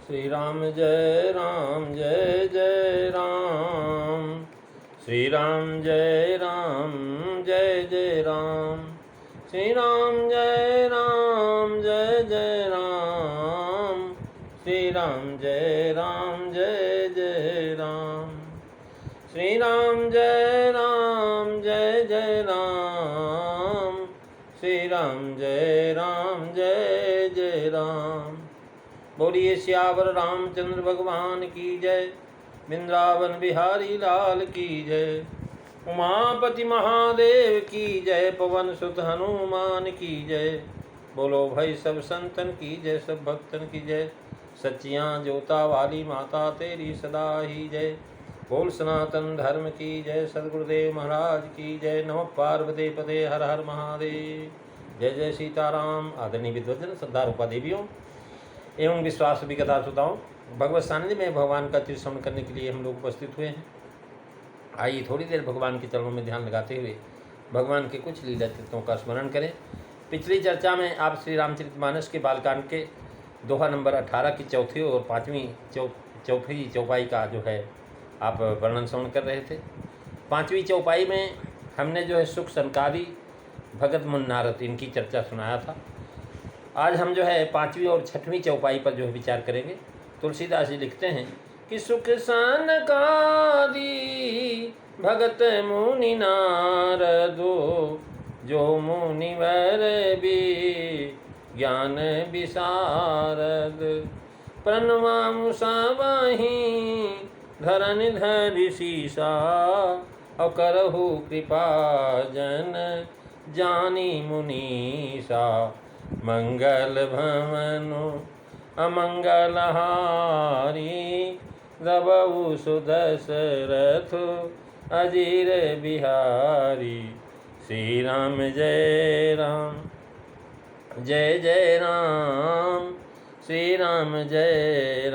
श्री राम जय जय राम। श्री राम जय जय राम। श्री राम जय जय राम। श्री राम जय जय राम। श्री राम जय जय राम। श्री राम जय जय राम। बोलिए सियावर रामचंद्र भगवान की जय। वृंदावन बिहारी लाल की जय। उमापति महादेव की जय। पवन सुत हनुमान की जय। बोलो भाई सब संतन की जय, सब भक्तन की जय। सच्चियाँ जोता वाली माता तेरी सदा ही जय। बोल सनातन धर्म की जय। सदगुरुदेव महाराज की जय। नमः पार्वती पते हर हर महादेव। जय जय सीताराम। आदरणीय विद्वजन, श्रद्धारूपा देवियों एवं विश्वास कथा श्रोताओं, भगवत सानिध्य में भगवान का तीर्थश्रवण करने के लिए हम लोग उपस्थित हुए हैं। आइए थोड़ी देर भगवान के चरणों में ध्यान लगाते हुए भगवान के कुछ लीला चित्रों का स्मरण करें। पिछली चर्चा में आप श्री रामचरितमानस के बालकांड के दोहा नंबर 18 की चौथी और पाँचवीं चौपाई का जो है आप वर्णन श्रवण कर रहे थे। पाँचवीं चौपाई में हमने जो है सुख सनकादि भगत मुनि नारद इनकी चर्चा सुनाया था। आज हम जो है पाँचवीं और छठवीं चौपाई पर जो है विचार करेंगे। तुलसीदास जी लिखते हैं कि सुख सनकादि भगत मुनि नारदो, जो मुनिवर भी ज्ञान विशारद। प्रणवामु सबहि धरन धरि सीसा, और करहु कृपा जन जानी मुनीसा। मंगल भवनु अमंगल हारी, दबऊ सुदशरथ अजीर बिहारी। श्री राम जय जय राम। श्री राम जय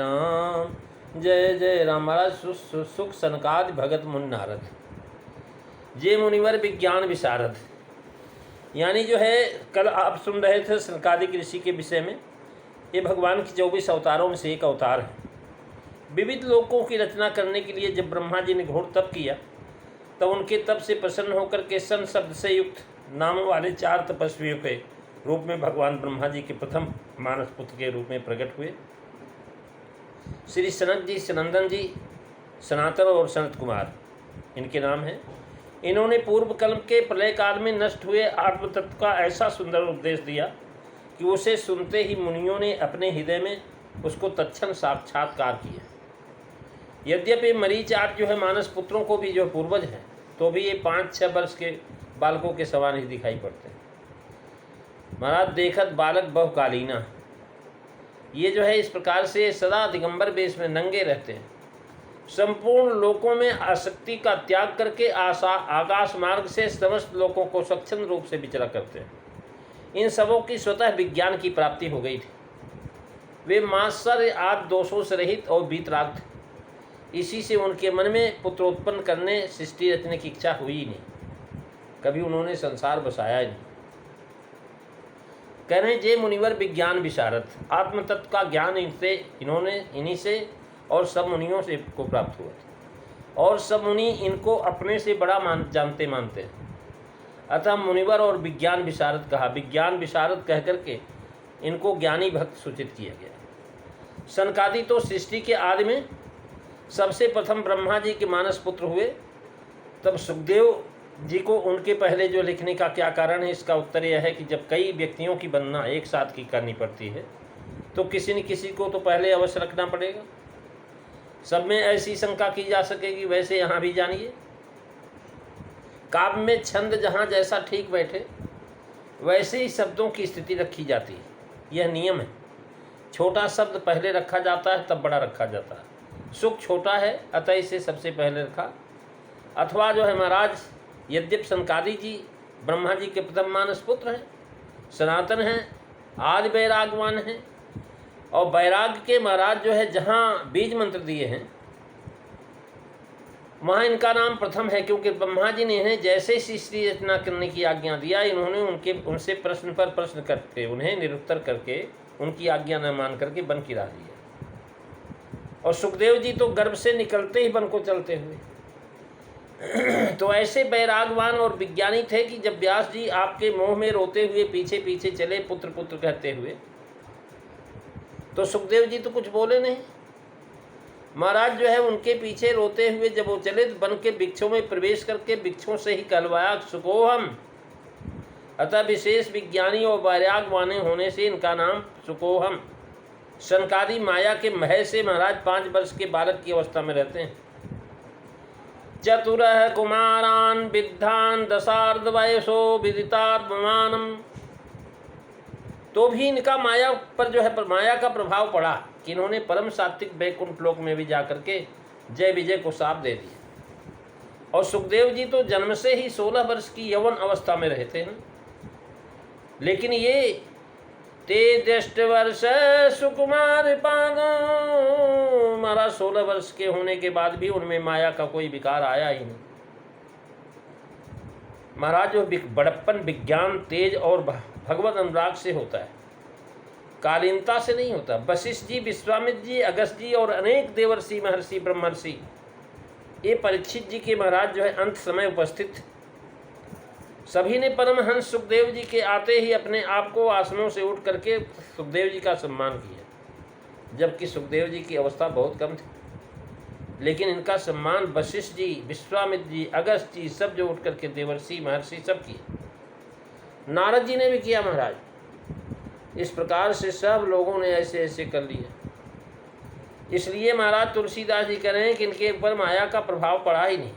जय राम। महाराज सुख सनकादि भगत मुनि नारद, जे मुनिवर विज्ञान विशारद, यानी जो है कल आप सुन रहे थे सनकादिक ऋषि के विषय में। ये भगवान की 24 अवतारों में से एक अवतार है। विविध लोकों की रचना करने के लिए जब ब्रह्मा जी ने घोर तप किया, तब उनके तप से प्रसन्न होकर के सन शब्द से युक्त नाम वाले 4 तपस्वियों के रूप में भगवान ब्रह्मा जी के प्रथम मानस पुत्र के रूप में प्रकट हुए। श्री सनत जी, सनंदन जी, सनातन और सनत कुमार इनके नाम हैं। इन्होंने पूर्व कल्प के प्रलय काल में नष्ट हुए आत्म तत्व का ऐसा सुंदर उपदेश दिया कि उसे सुनते ही मुनियों ने अपने हृदय में उसको तत्क्षण साक्षात्कार किया। यद्यपि मरीच आप जो है मानस पुत्रों को भी जो पूर्वज हैं, तो भी ये 5-6 वर्ष के बालकों के समान ही दिखाई पड़ते हैं। महाराज देखत बालक बहुकालीना, ये जो है इस प्रकार से सदा दिगंबर वेश में नंगे रहते हैं। संपूर्ण लोकों में आसक्ति का त्याग करके आकाश मार्ग से समस्त लोकों को स्वच्छंद रूप से विचरा करते हैं। इन सबों की स्वतः विज्ञान की प्राप्ति हो गई थी। वे मात्सर्य आदि दोषों से रहित और वीतराग थे। इसी से उनके मन में पुत्र उत्पन्न करने, सृष्टि रचने की इच्छा हुई ही नहीं। कभी उन्होंने संसार बसाया ही नहीं। कह रहे जे मुनिवर विज्ञान विशारद, आत्म तत्व का ज्ञान इन्हीं से और सब मुनियों से को प्राप्त हुआ था, और सब मुनि इनको अपने से बड़ा जानते मानते हैं। अतः मुनिवर और विज्ञान विशारद कहा। विज्ञान विशारद कह करके इनको ज्ञानी भक्त सूचित किया गया। सनकादि तो सृष्टि के आदि में सबसे प्रथम ब्रह्मा जी के मानस पुत्र हुए। तब सुखदेव जी को उनके पहले जो लिखने का क्या कारण है, इसका उत्तर यह है कि जब कई व्यक्तियों की वंदना एक साथ की करनी पड़ती है, तो किसी न किसी को तो पहले अवश्य रखना पड़ेगा। सब में ऐसी शंका की जा सकेगी, वैसे यहाँ भी जानिए। काव्य में छंद जहाँ जैसा ठीक बैठे, वैसे ही शब्दों की स्थिति रखी जाती है। यह नियम है। छोटा शब्द पहले रखा जाता है, तब बड़ा रखा जाता है। सुख छोटा है, अतः इसे सबसे पहले रखा। अथवा जो है महाराज, यद्यप सनकादि जी ब्रह्मा जी के प्रथम मानस पुत्र हैं, सनातन हैं, आदि वैरागवान हैं, और वैराग्य के महाराज जो है जहाँ बीज मंत्र दिए हैं, वहाँ इनका नाम प्रथम है, क्योंकि ब्रह्मा जी ने इन्हें जैसे ही सृष्टि रचना करने की आज्ञा दिया, इन्होंने उनसे प्रश्न पर प्रश्न करके उन्हें निरुत्तर करके उनकी आज्ञा न मान करके वन गिरा दिया। और सुखदेव जी तो गर्भ से निकलते ही वन को चलते हुए। तो ऐसे बैरागवान और विज्ञानी थे कि जब व्यास जी आपके मोह में रोते हुए पीछे पीछे चले, पुत्र पुत्र कहते हुए, तो सुखदेव जी तो कुछ बोले नहीं। महाराज जो है उनके पीछे रोते हुए जब वो चले तो वन के वृक्षों में प्रवेश करके वृक्षों से ही कहलवाया सुकोहम। अतः विशेष विज्ञानी और वैरागवाने होने से इनका नाम सुकोहम। शनकादि माया के मह से महाराज 5 वर्ष के बालक की अवस्था में रहते हैं। चतुरः कुमारान विद्धान दशार्ध वयसो विदितात्मानम। तो भी इनका माया पर जो है माया का प्रभाव पड़ा कि इन्होंने परम सात्विक वैकुंठ लोक में भी जाकर के जय विजय को साथ दे दिया। और सुखदेव जी तो जन्म से ही 16 वर्ष की यौवन अवस्था में रहते हैं, लेकिन ये ते दृष्ट वर्ष सुकुमार पाद, हमारा 16 वर्ष के होने के बाद भी उनमें माया का कोई विकार आया ही नहीं। महाराज जो बड़प्पन विज्ञान तेज और भगवत अनुराग से होता है, कालीनता से नहीं होता। वशिष्ठ जी, विश्वामित्र जी, अगस्त जी और अनेक देवर्षि महर्षि ब्रह्मर्षि ये परीक्षित जी के महाराज जो है अंत समय उपस्थित, सभी ने परमहंस सुखदेव जी के आते ही अपने आप को आसनों से उठ करके सुखदेव जी का सम्मान किया, जबकि सुखदेव जी की अवस्था बहुत कम थी। लेकिन इनका सम्मान वशिष्ठ जी, विश्वामित्र जी, अगस्त जी सब जो उठ करके देवर्षि महर्षि सब किए। नारद जी ने भी किया महाराज। इस प्रकार से सब लोगों ने ऐसे ऐसे कर लिया। इसलिए महाराज तुलसीदास जी कह रहे हैं कि इनके ऊपर माया का प्रभाव पड़ा ही नहीं।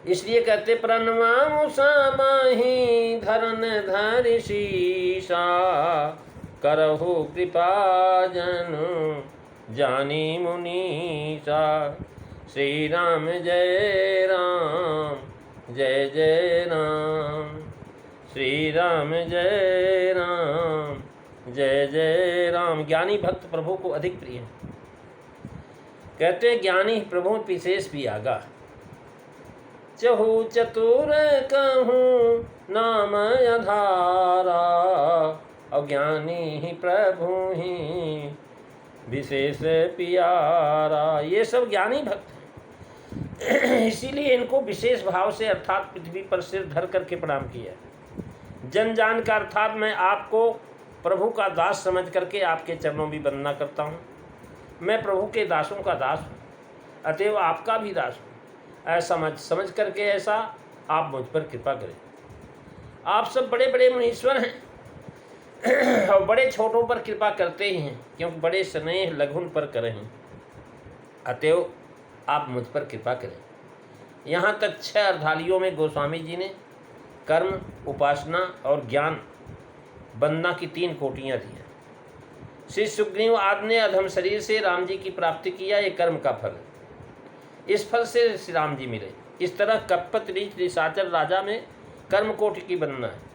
इसलिए कहते प्रणमामु सामाहि धरन धरि शीशा, करहु कृपा जन जानी मुनीसा। श्री राम जय राम जय जय राम, श्री राम जय राम जय जय राम। ज्ञानी भक्त प्रभु को अधिक प्रिय है। कहते हैं ज्ञानी प्रभु विशेष भी आगा। चहु चतुर कहूँ नाम अधारा, अज्ञानी ही प्रभु ही विशेष प्यारा। ये सब ज्ञानी भक्त हैं। इसीलिए इनको विशेष भाव से अर्थात पृथ्वी पर सिर धर करके प्रणाम किया। जन जान का अर्थात मैं आपको प्रभु का दास समझ करके आपके चरणों में वंदना करता हूँ। मैं प्रभु के दासों का दास हूँ, अतएव आपका भी दास हूँ। ऐसा समझ करके ऐसा आप मुझ पर कृपा करें। आप सब बड़े बड़े मुनीश्वर हैं और बड़े छोटों पर कृपा करते ही हैं, क्योंकि बड़े स्नेह लघुन पर करें हैं, अतएव आप मुझ पर कृपा करें। यहाँ तक 6 अर्धालियों में गोस्वामी जी ने कर्म, उपासना और ज्ञान वंदना की 3 कोटियाँ दी हैं। श्री सुग्रीव आदि ने अधम शरीर से राम जी की प्राप्ति किया, ये कर्म का फल है। इस फल से श्री राम जी मिले। इस तरह कपट रीच निशाचर राजा में कर्म कोटि की वंदना है।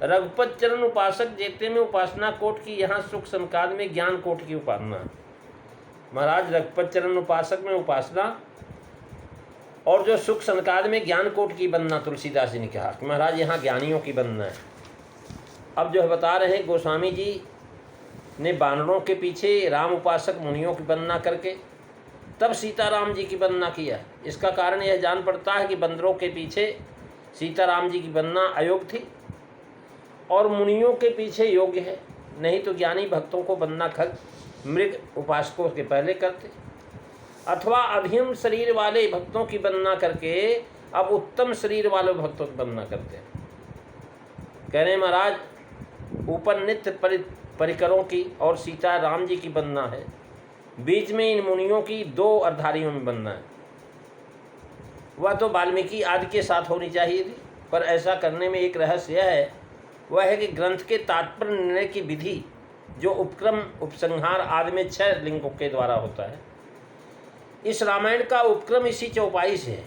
रघुपत चरण उपासक जेते में उपासना कोट की, यहाँ सुख संकाद में ज्ञान कोटि की उपासना है। महाराज रघुपत चरण उपासक में उपासना और जो सुख संकाद में ज्ञान कोटि की वंदना तुलसीदास जी ने कहा कि महाराज यहाँ ज्ञानियों की वंदना है। अब जो है बता रहे हैं गोस्वामी जी ने बानरों के पीछे राम उपासक मुनियों की वंदना करके तब सीताराम जी की वंदना किया। इसका कारण यह जान पड़ता है कि बंदरों के पीछे सीताराम जी की वंदना अयोग्य थी और मुनियों के पीछे योग्य है। नहीं तो ज्ञानी भक्तों को वंदना खग मृग उपासकों के पहले करते, अथवा अधीन शरीर वाले भक्तों की वंदना करके अब उत्तम शरीर वाले भक्तों की वंदना करते हैं। कह रहे महाराज ऊपर नित्य परिकरों की और सीता राम जी की वंदना है, बीच में इन मुनियों की 2 अर्धारियों में वंदना है। वह तो वाल्मीकि आदि के साथ होनी चाहिए थी, पर ऐसा करने में एक रहस्य है। वह है कि ग्रंथ के तात्पर्य निर्णय की विधि जो उपक्रम उपसंहार आदि में 6 लिंगों के द्वारा होता है, इस रामायण का उपक्रम इसी चौपाई से है।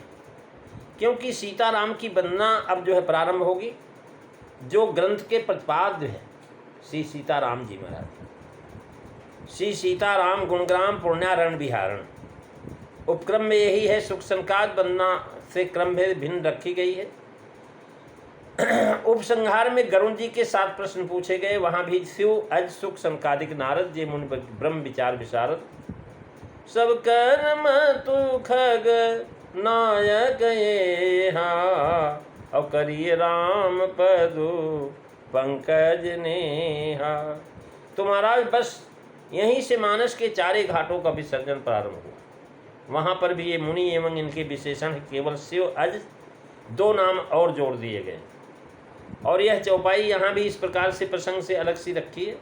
क्योंकि सीताराम की वंदना अब जो है प्रारंभ होगी, जो ग्रंथ के प्रतिपाद्य है श्री सीताराम जी महाराज। श्री सीताराम गुणग्राम पुण्यारण विहारण उपक्रम में यही है। सुख संकाद वंदना से क्रम भेद भिन्न रखी गई है। उपसंहार में गरुण जी के 7 प्रश्न पूछे गए। वहाँ भी शिव अज सुख सनकादिक नारद जे मुनि ब्रह्म विचार विशारद। सब कर्म तू खग नायक ये और करिए राम पदु पंकज नेहा। तो महाराज बस यहीं से मानस के 4 घाटों का विसर्जन प्रारंभ हुआ। वहाँ पर भी ये मुनि एवं इनके विशेषण केवल शिव अज 2 नाम और जोड़ दिए गए। और यह चौपाई यहाँ भी इस प्रकार से प्रसंग से अलग सी रखी है।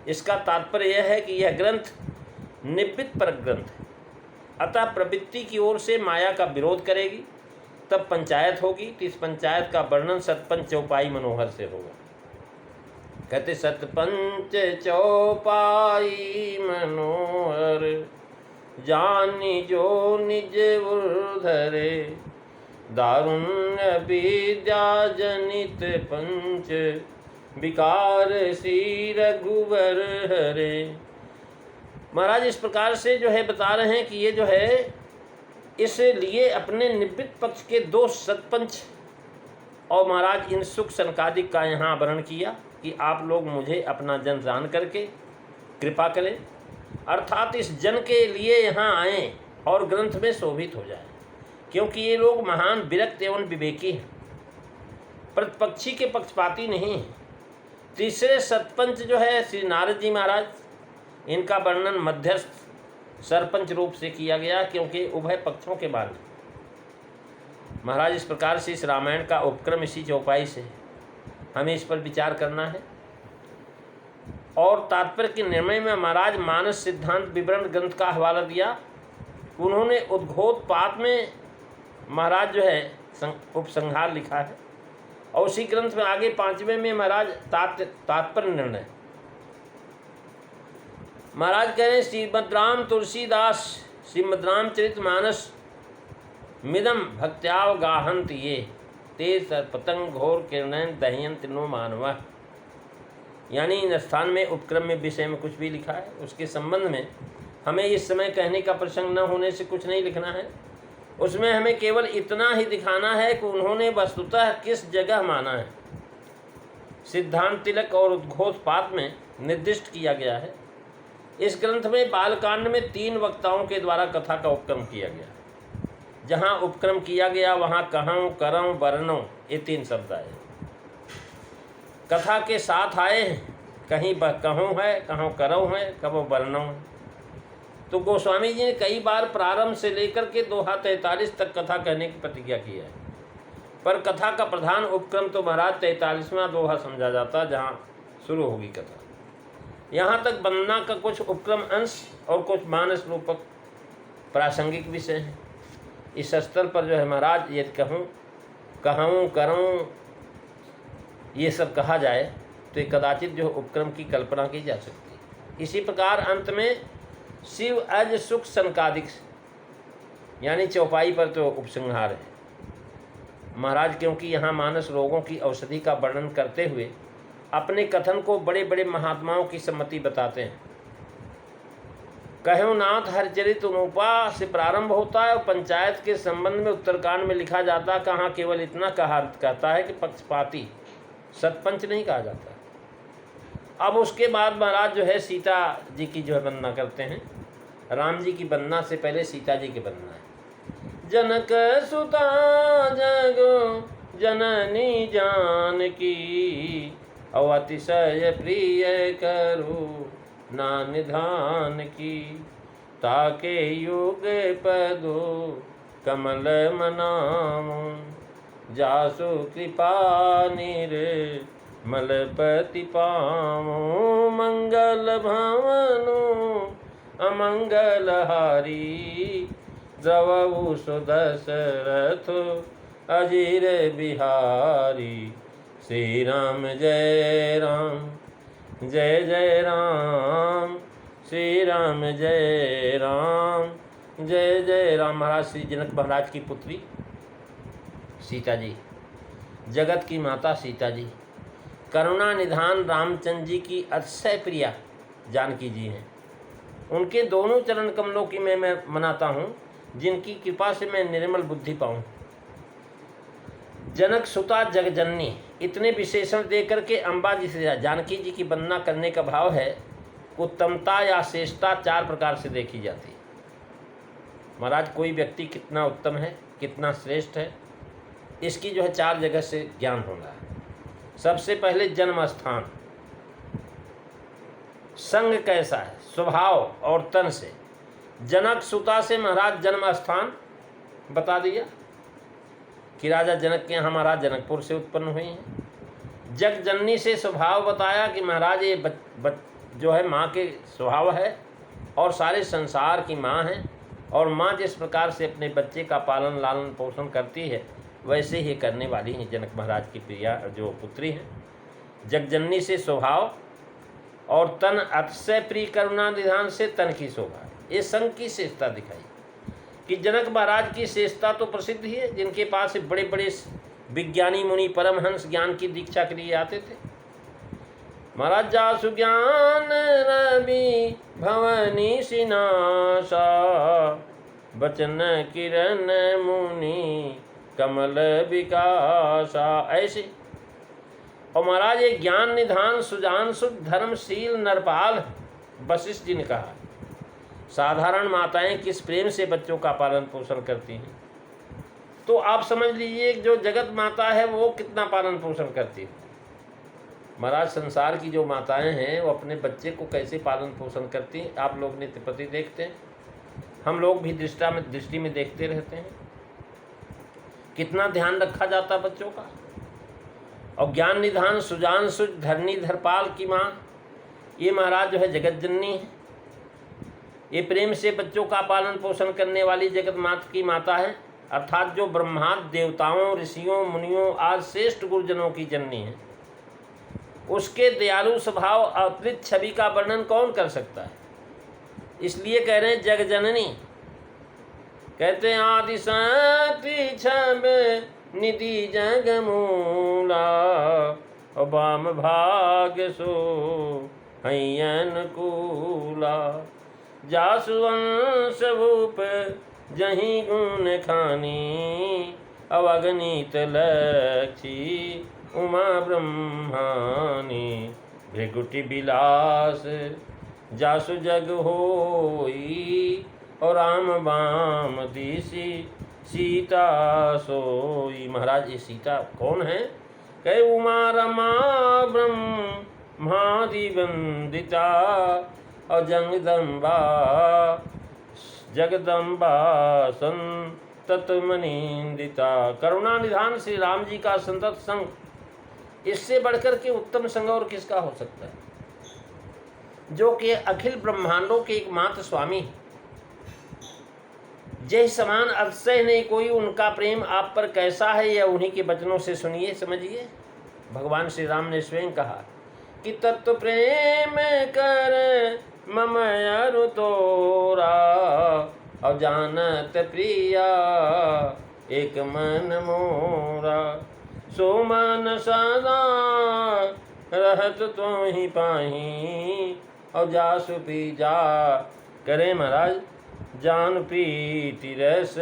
इसका तात्पर्य यह है कि यह ग्रंथ निवृत्त पर ग्रंथ है, अतः प्रवृत्ति की ओर से माया का विरोध करेगी, तब पंचायत होगी। तो इस पंचायत का वर्णन सतपंच चौपाई मनोहर से होगा। कहते सतपंच चौपाई मनोहर जानी जो निज उर्धरे दारुण्य विद्या जनित पंच विकार श्री रघुवर हरे। महाराज इस प्रकार से जो है बता रहे हैं कि ये जो है इसलिए अपने निवृत्त पक्ष के 2 सतपंच और महाराज इन सुख सनकादिक का यहाँ वर्णन किया कि आप लोग मुझे अपना जन जान करके कृपा करें, अर्थात इस जन के लिए यहाँ आएँ और ग्रंथ में शोभित हो जाए, क्योंकि ये लोग महान विरक्त एवं विवेकी हैं, प्रतिपक्षी के पक्षपाती नहीं हैं। तीसरे सतपंच जो है श्री नारद जी महाराज, इनका वर्णन मध्यस्थ सरपंच रूप से किया गया, क्योंकि उभय पक्षों के बारे महाराज इस प्रकार से इस रामायण का उपक्रम इसी चौपाई से हमें इस पर विचार करना है। और तात्पर्य के निर्णय में महाराज मानस सिद्धांत विवरण ग्रंथ का हवाला दिया। उन्होंने उद्घोतपात में महाराज जो है उपसंहार लिखा है, और उसी ग्रंथ में आगे 5वें में महाराज तात्पर्य निर्णय। महाराज कह रहे हैं श्रीमद् राम तुलसीदास श्रीमद् रामचरित मानस मिदम भक्त्यावगाहंत ये ते सर्पतंग घोर किरणैन दह्यंत नो मानव। यानी इन स्थान में उपक्रम में विषय में कुछ भी लिखा है, उसके संबंध में हमें इस समय कहने का प्रसंग न होने से कुछ नहीं लिखना है। उसमें हमें केवल इतना ही दिखाना है कि उन्होंने वस्तुतः किस जगह माना है। सिद्धांत तिलक और उद्घोषपात में निर्दिष्ट किया गया है। इस ग्रंथ में बालकांड में 3 वक्ताओं के द्वारा कथा का उपक्रम किया गया। जहाँ उपक्रम किया गया वहाँ कहूँ करऊँ वर्णों ये 3 शब्द आए। कथा के साथ आए हैं, कहीं कहूँ है, कहूँ करऊँ है, कबो वर्णों है। तो गोस्वामी जी ने कई बार प्रारंभ से लेकर के दोहा 43 तक कथा कहने की प्रतिज्ञा की है, पर कथा का प्रधान उपक्रम तो महाराज 43वां दोहा समझा जाता जहाँ शुरू होगी कथा। यहाँ तक वंदना का कुछ उपक्रम अंश और कुछ मानस रूपक प्रासंगिक विषय हैं। इस स्तर पर जो है महाराज यदि कहूँ करऊँ ये सब कहा जाए तो ये कदाचित जो उपक्रम की कल्पना की जा सकती है। इसी प्रकार अंत में शिव अज सुख सनकादिक यानी चौपाई पर तो उपसंहार है महाराज, क्योंकि यहाँ मानस रोगों की औषधि का वर्णन करते हुए अपने कथन को बड़े बड़े महात्माओं की सम्मति बताते हैं। कहो नाथ हरिचरित अनुपा से प्रारंभ होता है और पंचायत के संबंध में उत्तरकांड में लिखा जाता, कहाँ केवल इतना कहता है कि पक्षपाती सतपंच नहीं कहा जाता। अब उसके बाद महाराज जो है सीता जी की जो है वंदना करते हैं। राम जी की वंदना से पहले सीता जी की वंदना है। जनक सुता जगो जननी जानकी और अतिशय प्रिय करू ना निधान की ताके युग पदो कमल मनामो जासु कृपा निर्मलपति पामो मंगल भवनो अमंगल हारी द्रवऊ सुदशरथ अजीर बिहारी। श्री राम जय राम जय जय राम श्री राम जय राम जय जय राम। महाराज श्री जनक महाराज की पुत्री सीता जी, जगत की माता सीता जी, करुणा निधान रामचंद्र जी की अतिशय प्रिया जानकी जी हैं। उनके दोनों चरण कमलों की मैं मनाता हूँ, जिनकी कृपा से मैं निर्मल बुद्धि पाऊँ। जनक सुता जगजननी इतने विशेषण दे करके अम्बा जी से जानकी जी की वंदना करने का भाव है। उत्तमता या श्रेष्ठता 4 प्रकार से देखी जाती है। महाराज कोई व्यक्ति कितना उत्तम है, कितना श्रेष्ठ है, इसकी जो है 4 जगह से ज्ञान होना है। सबसे पहले जन्म स्थान, संग कैसा है, स्वभाव और तन से। जनक सुता से महाराज जन्म स्थान बता दिया कि राजा जनक के यहाँ महाराज जनकपुर से उत्पन्न हुए हैं। जग जननी से स्वभाव बताया कि महाराज ये जो है माँ के स्वभाव है और सारे संसार की माँ है, और माँ जिस प्रकार से अपने बच्चे का पालन लालन पोषण करती है वैसे ही करने वाली हैं जनक महाराज की प्रिया जो पुत्री हैं। जगजननी से स्वभाव और तन अतिशय प्रिय करुणा निधान से तन की शोभा, ये संग की श्रेष्ठता दिखाई कि जनक महाराज की श्रेष्ठता तो प्रसिद्ध ही है, जिनके पास से बड़े बड़े विज्ञानी मुनि परमहंस ज्ञान की दीक्षा के लिए आते थे। महाराज जासु ज्ञान रवि भवनी सिनाशा, बचन किरण मुनि कमल विकासा, ऐसे। और महाराज ये ज्ञान निधान सुजान सुख धर्मशील नरपाल, वशिष्ठ जी ने कहा साधारण माताएं किस प्रेम से बच्चों का पालन पोषण करती हैं, तो आप समझ लीजिए जो जगत माता है वो कितना पालन पोषण करती है। महाराज संसार की जो माताएं हैं वो अपने बच्चे को कैसे पालन पोषण करती हैं, आप लोग नित्य प्रति देखते हैं, हम लोग भी दृष्टि में देखते रहते हैं, कितना ध्यान रखा जाता बच्चों का। और ज्ञान निधान सुजान सुज धरनी धरपाल की माँ, ये महाराज जो है जगत जननी है, ये प्रेम से बच्चों का पालन पोषण करने वाली जगत माता की माता है, अर्थात जो ब्रह्मादि देवताओं ऋषियों मुनियों आज श्रेष्ठ गुरुजनों की जननी है। उसके दयालु स्वभाव अवतरित छवि का वर्णन कौन कर सकता है, इसलिए कह रहे हैं जग जननी। कहते हैं आदि शक्ति छब निधि जग मूला, और वाम भाग सो हैयन कूला, जासु वंश भूप जहीं गुण खानी, अवगणित लक्षी उमा ब्रह्मानी, भृगुटि बिलास जासु जग होई, और राम बाम दिसी सीता सोई। महाराज ये सीता कौन है, कहे उमा रमा ब्रह्मादि वंदिता, और जगदम्बा संतत मनिंदिता। करुणा निधान श्री राम जी का संतत संग, इससे बढ़कर के उत्तम संग और किसका हो सकता है, जो कि अखिल ब्रह्मांडों के एकमात्र स्वामी, जय समान अतिशय नहीं कोई, उनका प्रेम आप पर कैसा है यह उन्हीं के वचनों से सुनिए समझिए। भगवान श्री राम ने स्वयं कहा कि तत्व प्रेम कर मम अरु तोरा, और जानत प्रिया एक मन मोरा, सो मन सदा रहत तो ही पाही, और जासु पी जा करे महाराज जान प्रीति रस,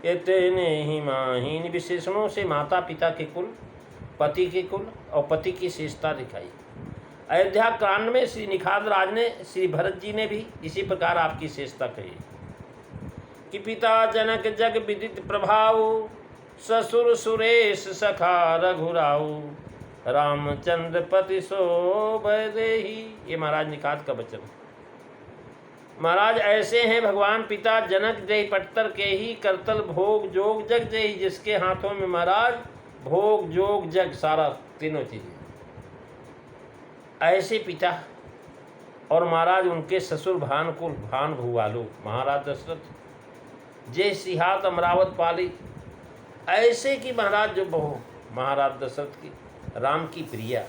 इतने ही माहीन। विशेषणों से माता पिता के कुल, पति के कुल और पति की श्रेष्ठता दिखाई। अयोध्या कांड में श्री निखाद राज ने, श्री भरत जी ने भी इसी प्रकार आपकी श्रेष्ठता कही कि पिता जनक जग विदित प्रभाव, ससुर सुरेश सखा रघुराऊ, रामचंद्र पति शोभा देहि। ये महाराज निखाद का वचन। महाराज ऐसे हैं भगवान पिता जनक जय पट्टर के ही, करतल भोग जोग जग जय, जिसके हाथों में महाराज भोग जोग जग सारा तीनों चीजें। ऐसे पिता और महाराज उनके ससुर भानुकुल भान भुवालु महाराज दशरथ जय सिहात अमरावत पाली, ऐसे की महाराज जो बहू महाराज दशरथ की राम की प्रिया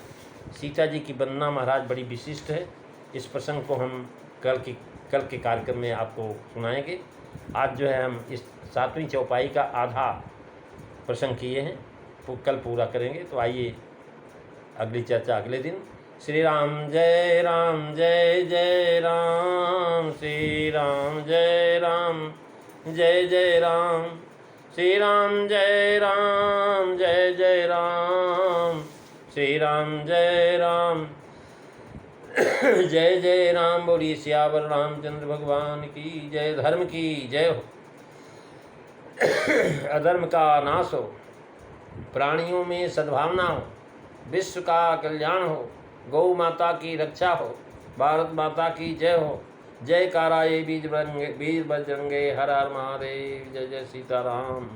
सीता जी की वंदना महाराज बड़ी विशिष्ट है। इस प्रसंग को हम कल के कार्यक्रम में आपको सुनाएंगे। आज जो है हम इस 7वीं चौपाई का आधा प्रसंग किए हैं, कल पूरा करेंगे। तो आइए अगली चर्चा अगले दिन। श्री राम जय राम जय जय राम, श्री राम जय राम जय जय राम, श्री राम जय राम जय जय राम, श्री राम जय राम जय जय राम। बोलिए सियावर रामचंद्र भगवान की जय। धर्म की जय हो, अधर्म का नाश हो, प्राणियों में सद्भावना हो, विश्व का कल्याण हो, गौ माता की रक्षा हो, भारत माता की जय हो। जय काराये बीज बजरंगे, हर हर महादेव, जय जय सीताराम।